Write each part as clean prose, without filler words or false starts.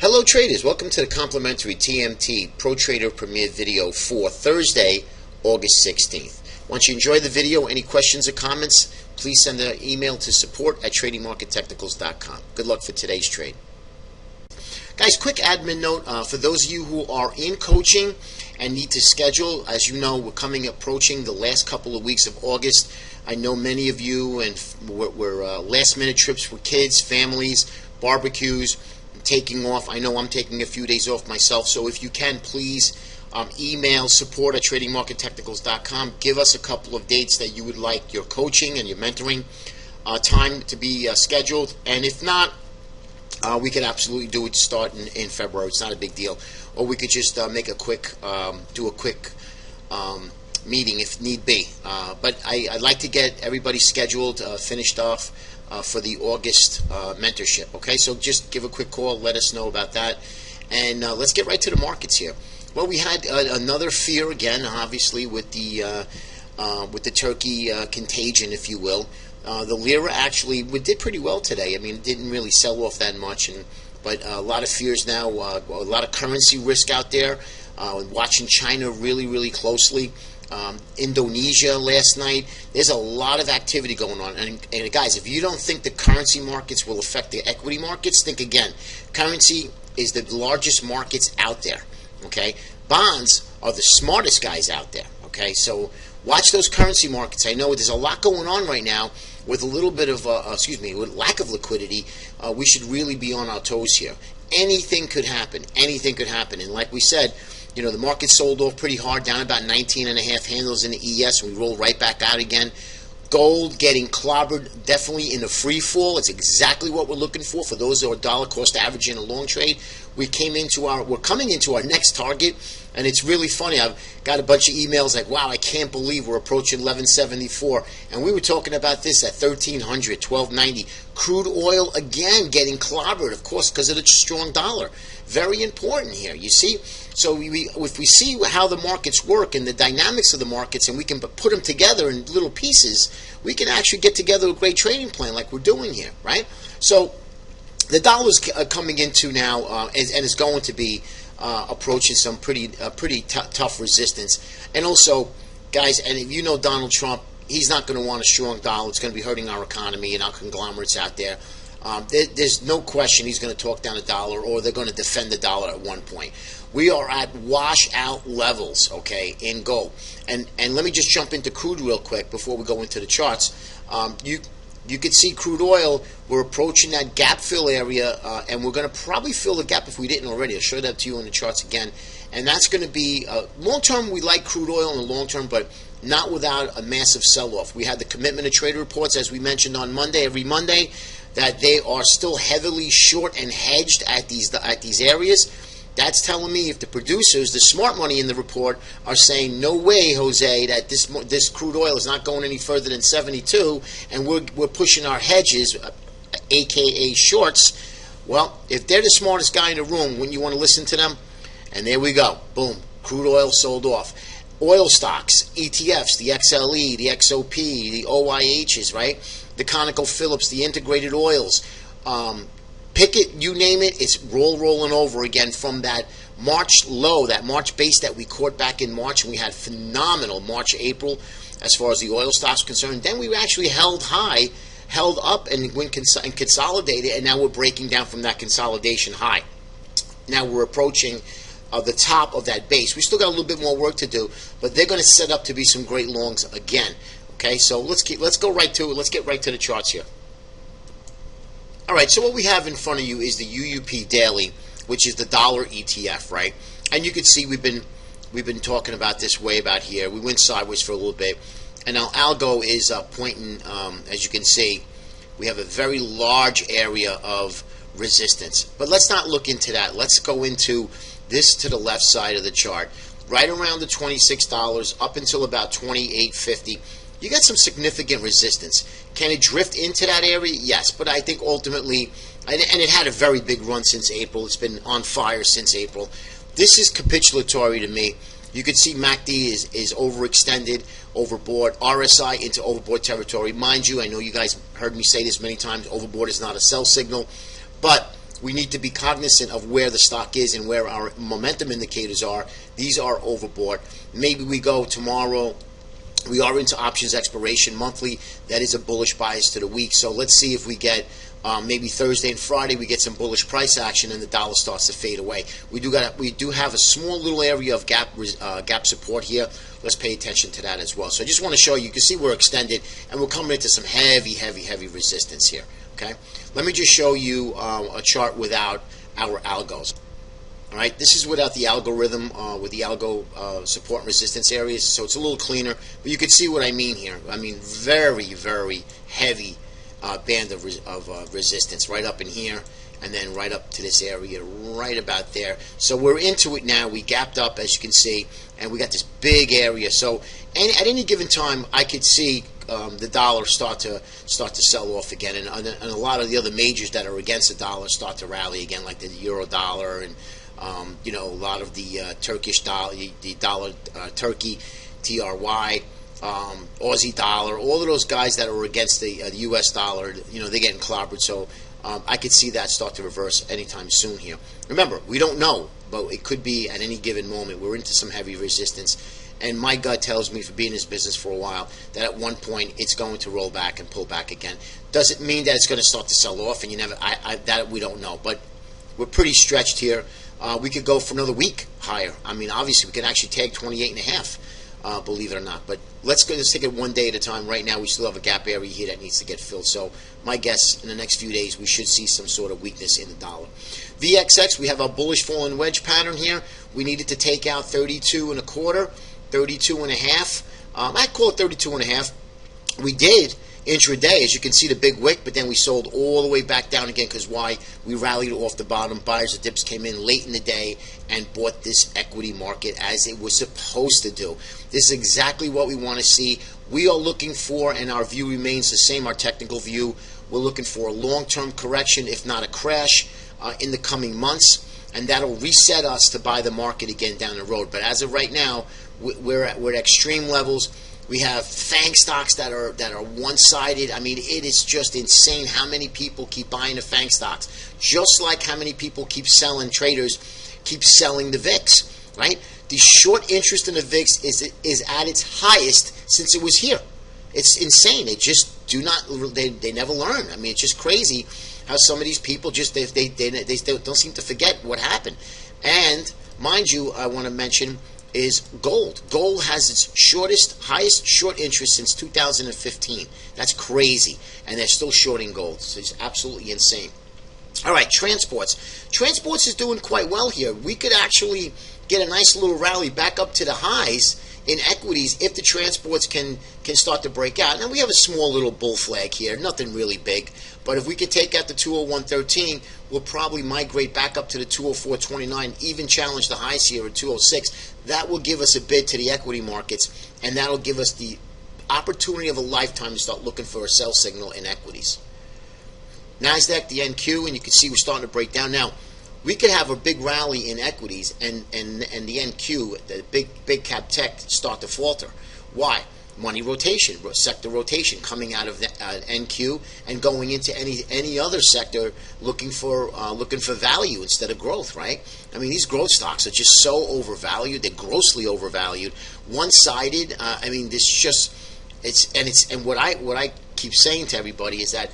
Hello traders, welcome to the complimentary TMT Pro Trader Premier video for Thursday, August 16th. Once you enjoy the video, any questions or comments, please send an email to support@tradingmarkettechnicals.com. Good luck for today's trade. Guys, quick admin note for those of you who are in coaching and need to schedule. As you know, we're approaching the last couple of weeks of August. I know many of you, and we're last minute trips for kids, families, barbecues, taking off. I know I'm taking a few days off myself, so if you can, please email support@tradingmarkettechnicals.com. Give us a couple of dates that you would like your coaching and your mentoring time to be scheduled, and if not, we could absolutely do it starting in February. It's not a big deal. Or we could just make a quick, do a quick meeting if need be. But I'd like to get everybody scheduled, finished off for the August mentorship. Okay, so just give a quick call, let us know about that, and let's get right to the markets here. Well, we had another fear again, obviously, with the turkey contagion, if you will. The lira actually did pretty well today. I mean, it didn't really sell off that much, but a lot of fears now, a lot of currency risk out there. Watching China really closely. Indonesia last night. There's a lot of activity going on. And guys, if you don't think the currency markets will affect the equity markets, think again. Currency is the largest markets out there. Okay, bonds are the smartest guys out there. Okay, so watch those currency markets. I know there's a lot going on right now with a little bit of, with lack of liquidity. We should really be on our toes here. Anything could happen. Anything could happen. And like we said, you know, the market sold off pretty hard, down about 19.5 handles in the ES, and we rolled right back out again. Gold getting clobbered, definitely in a free fall. It's exactly what we're looking for those who are dollar cost average in a long trade. We're coming into our next target, and it's really funny. I've got a bunch of emails like, wow, I can't believe we're approaching 1174, and we were talking about this at 1300, 1290. Crude oil again getting clobbered, of course, because of the strong dollar. Very important here, you see. So if we see how the markets work and the dynamics of the markets, and we can put them together in little pieces, we can actually get together a great trading plan like we're doing here, right? So the dollar's coming into now and is going to be approaching some pretty tough resistance. And also, guys, and if you know Donald Trump, he's not going to want a strong dollar. It's going to be hurting our economy and our conglomerates out there. There's no question he's going to talk down the dollar, or they're going to defend the dollar at one point. We are at washout levels, okay, in gold. And let me just jump into crude real quick before we go into the charts. You could see crude oil, we're approaching that gap fill area, and we're going to probably fill the gap if we didn't already. I'll show that to you in the charts again. And that's going to be, long-term, we like crude oil in the long term, but not without a massive sell-off. We had the commitment of trader reports, as we mentioned on Monday, every Monday, that they are still heavily short and hedged at these areas. That's telling me if the producers, the smart money in the report, are saying, no way, Jose, that this crude oil is not going any further than 72, and we're pushing our hedges, aka shorts. Well, if they're the smartest guy in the room, wouldn't you want to listen to them? And there we go. Boom. Crude oil sold off. Oil stocks, ETFs, the XLE, the XOP, the OIHs, right? The ConocoPhillips, the integrated oils. Pick it, you name it, it's rolling over again from that March low, that March base that we caught back in March, and we had phenomenal March, April as far as the oil stocks are concerned. Then we actually held high, held up, and went and consolidated, and now we're breaking down from that consolidation high. Now we're approaching the top of that base. We still got a little bit more work to do, but they're going to set up to be some great longs again. Okay, so let's go right to it. Let's get right to the charts here. All right, so what we have in front of you is the UUP Daily, which is the dollar ETF, right? And you can see we've been talking about this way about here. We went sideways for a little bit, and now algo is pointing. As you can see, we have a very large area of resistance. But let's not look into that. Let's go into this to the left side of the chart, right around the $26 up until about $28.50. You got some significant resistance. Can it drift into that area? Yes, but I think ultimately, and it had a very big run since April. It's been on fire since April. This is capitulatory to me. You can see MACD is overextended, overbought. RSI into overbought territory. Mind you, I know you guys heard me say this many times, overbought is not a sell signal. But we need to be cognizant of where the stock is and where our momentum indicators are. These are overbought. Maybe we go tomorrow. We are into options expiration monthly. That is a bullish bias to the week. So let's see if we get maybe Thursday and Friday we get some bullish price action and the dollar starts to fade away. We do have a small little area of gap support here. Let's pay attention to that as well. So I just want to show you. You can see we're extended and we're coming into some heavy resistance here. Okay. Let me just show you a chart without our algos. All right, this is without the algorithm, with the algo support and resistance areas, so it's a little cleaner. But you can see what I mean here. I mean, very heavy band of resistance right up in here, and then right up to this area, right about there. So we're into it now. We gapped up, as you can see, and we got this big area. So at any given time, I could see the dollar start to sell off again, and a lot of the other majors that are against the dollar start to rally again, like the euro dollar and a lot of the Turkish dollar, the dollar Turkey, TRY, Aussie dollar, all of those guys that are against the U.S. dollar, they're getting clobbered. So I could see that start to reverse anytime soon here. Remember, we don't know, but it could be at any given moment. We're into some heavy resistance, and my gut tells me, for being in this business for a while, that at one point it's going to roll back and pull back again. Does it mean that it's going to start to sell off? And that we don't know, but we're pretty stretched here. We could go for another week higher. I mean, obviously, we can actually tag 28.5, believe it or not. But let's take it one day at a time. Right now, we still have a gap area here that needs to get filled. So my guess, in the next few days, we should see some sort of weakness in the dollar. VXX, we have our bullish fallen wedge pattern here. We needed to take out 32.25, 32.5. I call it 32.5. We did intraday, as you can see, the big wick, but then we sold all the way back down again. Because why? We rallied off the bottom. Buyers of dips came in late in the day and bought this equity market as it was supposed to do. This is exactly what we want to see. We are looking for, and our view remains the same, our technical view, we're looking for a long-term correction, if not a crash, in the coming months, and that'll reset us to buy the market again down the road. But as of right now, we're at extreme levels. We have FANG stocks that are one-sided. I mean, it is just insane how many people keep buying the FANG stocks. Just like how many people keep selling, traders keep selling the VIX, right? The short interest in the VIX is at its highest since it was here. It's insane. They just do not, they never learn. I mean, it's just crazy how some of these people just, they don't seem to forget what happened. And, mind you, I want to mention is gold. Gold has its highest short interest since 2015. That's crazy. And they're still shorting gold. So it's absolutely insane. All right, transports. Transports is doing quite well here. We could actually get a nice little rally back up to the highs in equities if the transports can start to break out. Now we have a small little bull flag here, nothing really big, but if we could take out the 201.13, we'll probably migrate back up to the 204.29, even challenge the highs here at 206. That will give us a bid to the equity markets, and that'll give us the opportunity of a lifetime to start looking for a sell signal in equities. NASDAQ, the NQ, and you can see we're starting to break down now. We could have a big rally in equities and the NQ, the big cap tech, start to falter. Why? Money rotation, sector rotation coming out of the NQ and going into any other sector looking for value instead of growth, right? I mean, these growth stocks are just so overvalued. They're grossly overvalued, one-sided. I mean, this just and what I keep saying to everybody is that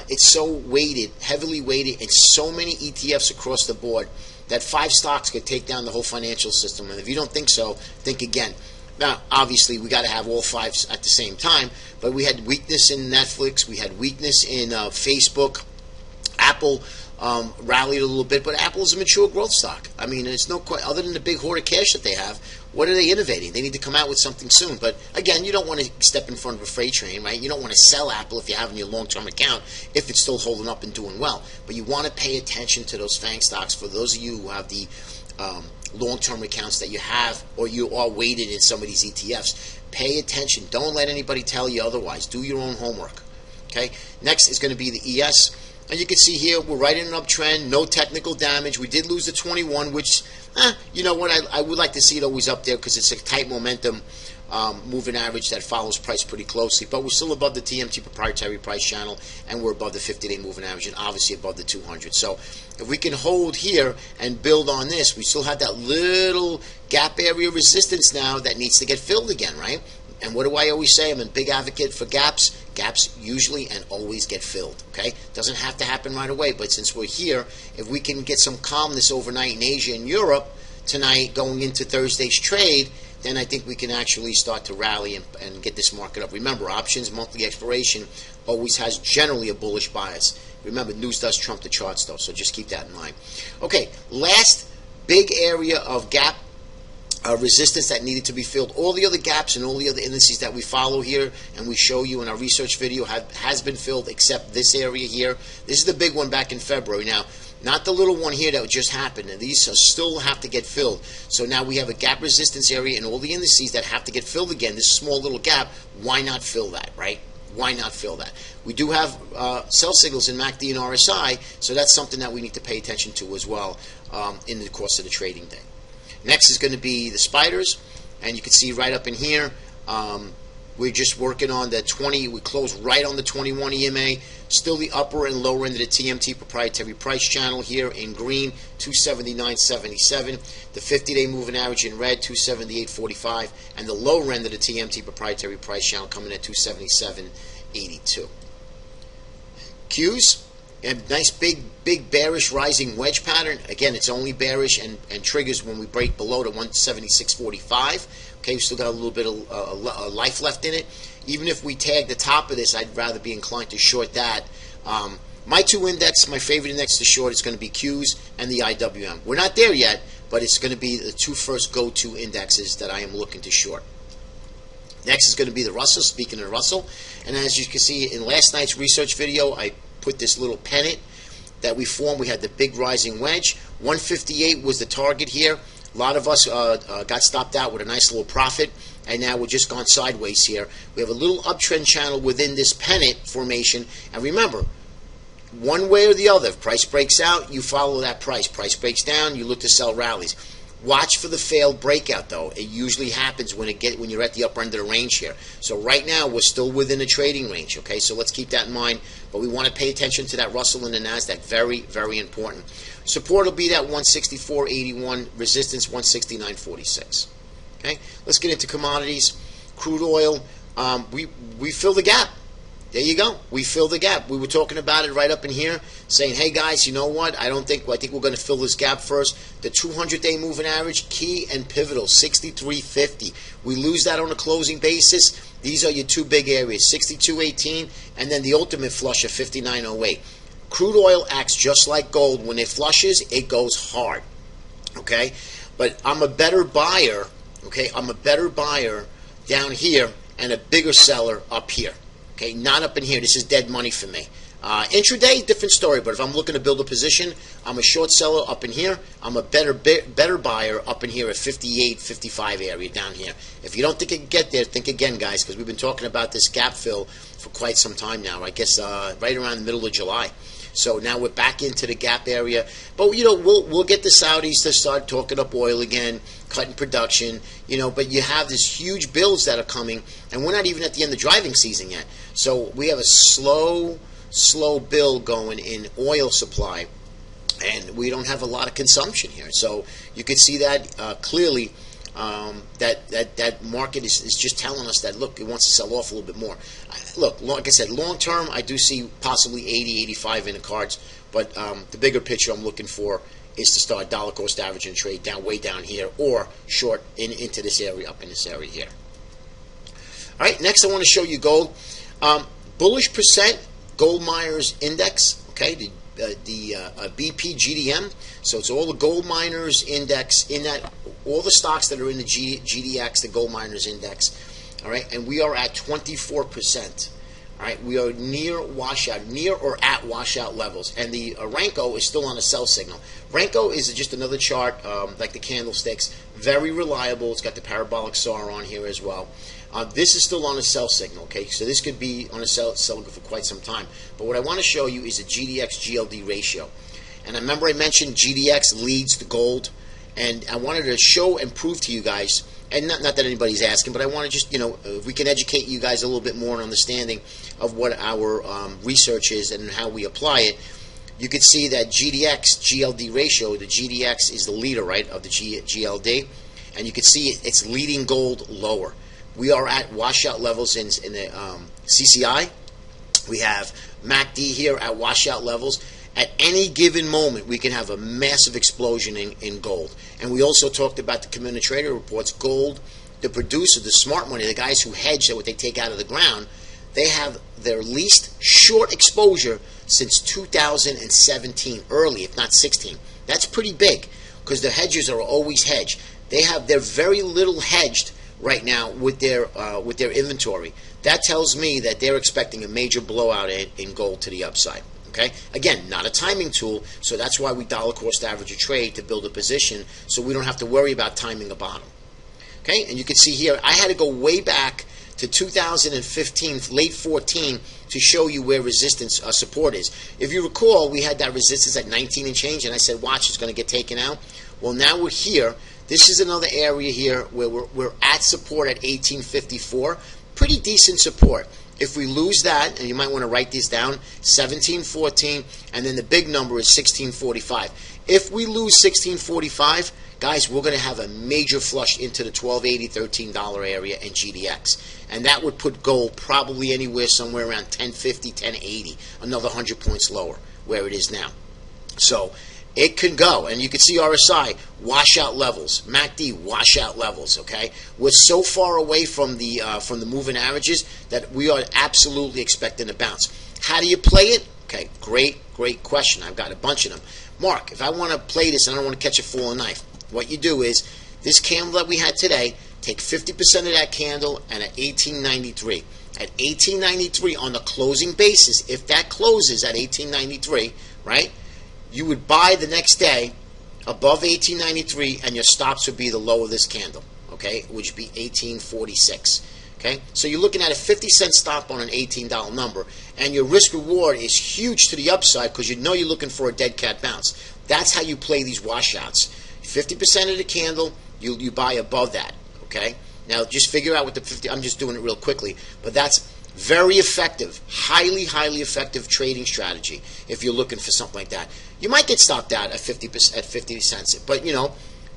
it's so weighted, heavily weighted, in so many ETFs across the board that 5 stocks could take down the whole financial system. And if you don't think so, think again. Now, obviously, we got to have all 5 at the same time, but we had weakness in Netflix, we had weakness in Facebook. Apple rallied a little bit, but Apple is a mature growth stock. I mean, it's no other than the big hoard of cash that they have. What are they innovating? They need to come out with something soon. But again, you don't want to step in front of a freight train, right? You don't want to sell Apple if you have in your long-term account if it's still holding up and doing well. But you want to pay attention to those FANG stocks. For those of you who have the long-term accounts that you have, or you are weighted in some of these ETFs, pay attention. Don't let anybody tell you otherwise. Do your own homework. Okay. Next is going to be the ES. And you can see here, we're right in an uptrend, no technical damage. We did lose the 21, which, you know what, I would like to see it always up there because it's a tight momentum. moving average that follows price pretty closely, but we're still above the TMT proprietary price channel, and we're above the 50-day moving average, and obviously above the 200. So if we can hold here and build on this, we still have that little gap area resistance now that needs to get filled again, right? And what do I always say? I'm a big advocate for gaps. Gaps usually and always get filled, okay? Doesn't have to happen right away, but since we're here, if we can get some calmness overnight in Asia and Europe tonight going into Thursday's trade, then I think we can actually start to rally and get this market up. Remember, options, monthly expiration, always has generally a bullish bias. Remember, news does trump the charts, though, so just keep that in mind. Okay, last big area of gap resistance that needed to be filled. All the other gaps and all the other indices that we follow here and we show you in our research video has been filled except this area here. This is the big one back in February. Now, not the little one here that just happened, and these still have to get filled. So now we have a gap resistance area and all the indices that have to get filled again. This small little gap, why not fill that, right? Why not fill that? We do have sell signals in MACD and RSI, so that's something that we need to pay attention to as well in the course of the trading day. Next is going to be the spiders, and you can see right up in here, we're just working on the 20. We closed right on the 21 EMA. Still the upper and lower end of the TMT proprietary price channel here in green, 279.77. The 50-day moving average in red, 278.45, and the lower end of the TMT proprietary price channel coming at 277.82. Qs. A nice big bearish rising wedge pattern. Again, it's only bearish and triggers when we break below the 176.45. Okay, we still got a little bit of life left in it. Even if we tag the top of this, I'd rather be inclined to short that. My two index, my favorite index to short is going to be Qs and the IWM. We're not there yet, but it's going to be the two first go-to indexes that I am looking to short. Next is going to be the Russell, speaking of Russell. And as you can see in last night's research video, I put this little pennant that we formed. We had the big rising wedge. 158 was the target here. A lot of us got stopped out with a nice little profit, and now we're just gone sideways here. We have a little uptrend channel within this pennant formation, and remember, one way or the other, if price breaks out, you follow that price. Price breaks down, you look to sell rallies. Watch for the failed breakout, though. It usually happens when you're at the upper end of the range here. So right now, we're still within a trading range, okay? So let's keep that in mind. But we want to pay attention to that Russell and the NASDAQ. Very, very important. Support will be that 164.81. Resistance, 169.46. Okay? Let's get into commodities. Crude oil, we fill the gap. There you go. We fill the gap. We were talking about it right up in here, saying, hey guys, you know what? I think we're going to fill this gap first. The 200-day moving average, key and pivotal, 63.50. We lose that on a closing basis. These are your two big areas, 62.18, and then the ultimate flush of 59.08. Crude oil acts just like gold. When it flushes, it goes hard. Okay? But I'm a better buyer. Okay? I'm a better buyer down here and a bigger seller up here. Okay, not up in here. This is dead money for me. Intraday, different story. But if I'm looking to build a position, I'm a short seller up in here. I'm a better buyer up in here at 58, 55 area down here. If you don't think it can get there, think again, guys, because we've been talking about this gap fill for quite some time now. I guess right around the middle of July. So now we're back into the gap area. But, you know, we'll get the Saudis to start talking up oil again, cutting production, you know, but you have these huge builds that are coming, and we're not even at the end of driving season yet. So we have a slow build going in oil supply, and we don't have a lot of consumption here. So you can see that clearly. That market is just telling us that, look, it wants to sell off a little bit more. Look, like I said, long term, I do see possibly 80, 85 in the cards, but the bigger picture I'm looking for is to start dollar cost average and trade way down here, or short into this area, up in this area here. All right, next I want to show you gold. Bullish percent gold miners index, okay, the BP GDM. So it's all the gold miners index in that, all the stocks that are in the GDX, the gold miners index. All right, and we are at 24%. All right, we are near washout, near or at washout levels, and the Renko is still on a sell signal. Renko is just another chart, like the candlesticks, very reliable. It's got the parabolic SAR on here as well. This is still on a sell signal, okay? So this could be on a sell for quite some time. But what I want to show you is a GDX-GLD ratio. And remember I mentioned GDX leads the gold, and I wanted to show and prove to you guys and not that anybody's asking, but I want to just, if we can educate you guys a little bit more on understanding of what our research is and how we apply it. You can see that GDX, GLD ratio, the GDX is the leader, right, of the GLD, and you can see it's leading gold lower. We are at washout levels in the CCI. We have MACD here at washout levels. At any given moment, we can have a massive explosion in gold. And we also talked about the community trader reports. Gold, the producer, the smart money, the guys who hedge what they take out of the ground, they have their least short exposure since 2017, early, if not 16. That's pretty big because the hedgers are always hedged. They're very little hedged right now with their inventory. That tells me that they're expecting a major blowout in gold to the upside. Okay? Again, not a timing tool, so that's why we dollar cost average a trade to build a position so we don't have to worry about timing a bottom. Okay? And you can see here, I had to go way back to 2015, late 14, to show you where resistance support is. If you recall, we had that resistance at 19 and change, and I said, watch, it's going to get taken out. Well, now we're here. This is another area here where we're at support at 1854. Pretty decent support. If we lose that, and you might want to write these down, 1714, and then the big number is 1645. If we lose 1645, guys, we're going to have a major flush into the $12.80, $13 area in GDX. And that would put gold probably anywhere somewhere around 1050, 1080, another 100 points lower where it is now. So it can go, and you can see RSI washout levels, MACD washout levels. Okay, we're so far away from the moving averages that we are absolutely expecting to bounce. How do you play it? Okay, great question. I've got a bunch of them. Mark, if I want to play this and I don't want to catch a falling knife, what you do is this candle that we had today, take 50% of that candle and at 1893. At 1893 on the closing basis, if that closes at 1893, right? You would buy the next day above 1893, and your stops would be the low of this candle, okay, which would be 1846. Okay, so you're looking at a 50-cent stop on an $18 number, and your risk reward is huge to the upside because you know you're looking for a dead cat bounce. That's how you play these washouts. 50% of the candle, you buy above that. Okay, now just figure out what the 50. I'm just doing it real quickly, but that's very effective, highly effective trading strategy if you're looking for something like that. You might get stopped out at 50 cents, but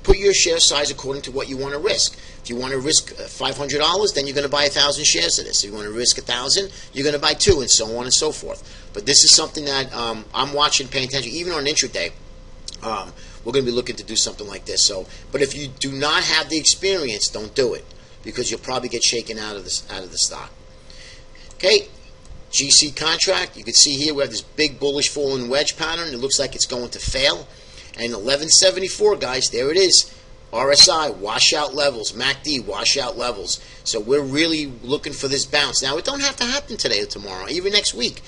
put your share size according to what you want to risk. If you want to risk $500, then you're going to buy 1,000 shares of this. If you want to risk 1,000, you're going to buy 2, and so on and so forth. But this is something that I'm watching, paying attention, even on intraday. We're going to be looking to do something like this. So, but if you do not have the experience, don't do it because you'll probably get shaken out of the stock. Okay, GC contract. You can see here we have this big bullish falling wedge pattern. It looks like it's going to fail. And 1174, guys, there it is. RSI, washout levels. MACD, washout levels. So we're really looking for this bounce. Now, it don't have to happen today or tomorrow, even next week.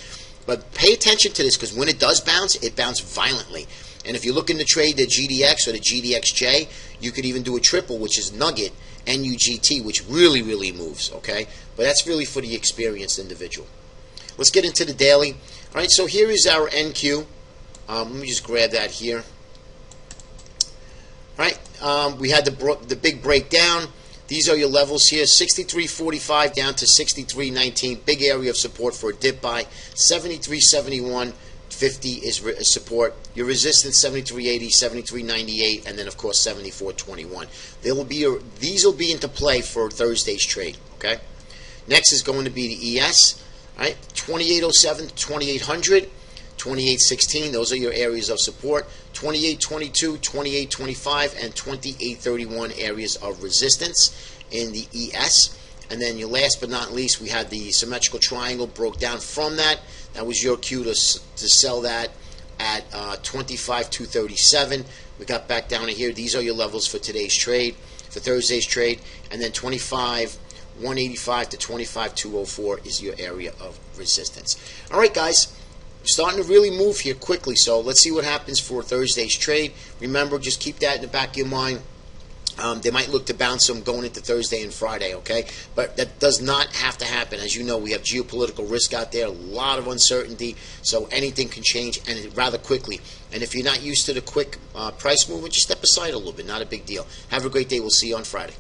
But pay attention to this because when it does bounce, it bounces violently. And if you're looking to trade the GDX or the GDXJ, you could even do a triple, which is Nugget, NUGT, which really moves, okay? But that's really for the experienced individual. Let's get into the daily. All right, so here is our NQ. Let me just grab that here. All right, we had the big breakdown. These are your levels here, 63.45 down to 63.19. Big area of support for a dip buy. 73.71. 50 is support. Your resistance 73.80, 73.98, and then of course 74.21. These will be into play for Thursday's trade. Okay. Next is going to be the ES. All right, 2807 to 2800, 2816. Those are your areas of support. 2822, 2825, and 2831 areas of resistance in the ES. And then your last but not least, we had the symmetrical triangle broke down from that. That was your cue to sell that at 25,237. We got back down to here. These are your levels for today's trade, for Thursday's trade. And then 25,185 to 25,204 is your area of resistance. All right, guys. We're starting to really move here quickly, so let's see what happens for Thursday's trade. Remember, just keep that in the back of your mind. They might look to bounce them going into Thursday and Friday, okay? But that does not have to happen. As you know, we have geopolitical risk out there, a lot of uncertainty, so anything can change and rather quickly. And if you're not used to the quick price movement, just step aside a little bit, not a big deal. Have a great day. We'll see you on Friday.